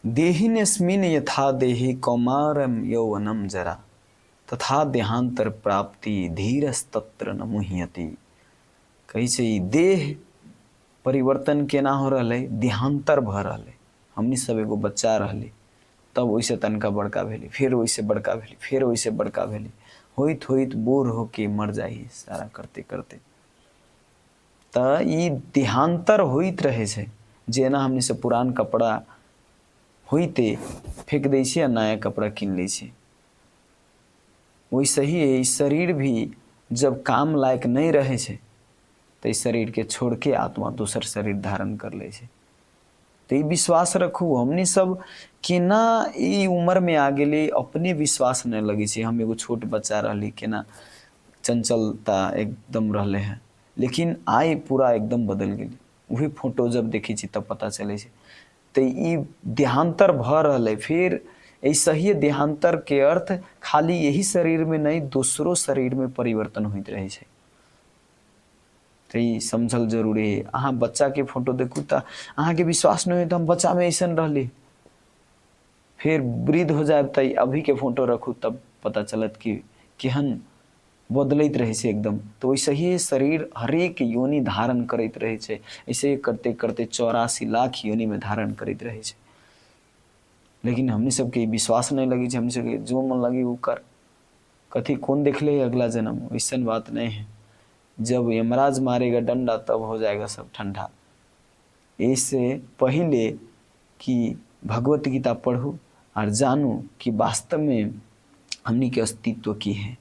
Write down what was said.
देहिनेस्मिन् यथा देहि कौमारम यौवनम जरा तथा देहांतर प्राप्ति धीरस्तत्र न मुह्यति। कही से देह परिवर्तन केना हो रहा है, देहांतर भ रहा है। हमनी सब एगो बच्चा रहली, तब वैसे तनका बड़का भेली, फिर वैसे बड़का भेली, फिर वैसे बड़का भेली, होइत होइत बूढ़ होके मर जाई सारा करते करते। त ई देहांतर होइत रहे छे, जेना हमनी से पुरान कपड़ा होइते फेंक दै छे, नया कपड़ा किन लै छे। वैसे ही शरीर भी जब काम लायक नहीं रहे छे तो इस शरीर के छोड़ के आत्मा दूसर शरीर धारण कर ले छे। तो ये विश्वास रखू, हमनी सब केना ई उम्र में आ गेली अपने विश्वास नहीं लगी छे। हम एगो छोट बच्चा रहली, केना चंचलता एकदम रहले हैं, लेकिन आय पूरा एकदम बदल गेली। वही फोटो जब देखी छी तब पता चले छे। तो ई देहांतर भ रहले। फिर ऐसा ही देहांतर के अर्थ खाली यही शरीर में नहीं, दूसरों शरीर में परिवर्तन होइत रहे छे। तो ये समझल जरूरी है। अहाँ बच्चा के फोटो देखू तो अहाँ के विश्वास नहीं हो तो हम बच्चा में ऐसा रहली, फिर वृद्ध हो जाए तो अभी के फोटो रखू तब पता चलत कि केहन बदलैत रहे छे एकदम। तो वैसे ही शरीर हरेक योनि धारण करते रहे छे। ऐसे करते करते 84 लाख योनि में धारण करते रहे छे। लेकिन हमने सबके विश्वास नहीं लगी, हमने सबके जो मन लगी वो कर, कथी कौन देख ले अगला जन्म, वैसा बात नहीं है। जब यमराज मारेगा डंडा तब हो जाएगा सब ठंडा। इससे पहले कि भगवत गीता पढ़ू और जानू कि वास्तव में हमनी के अस्तित्व की है।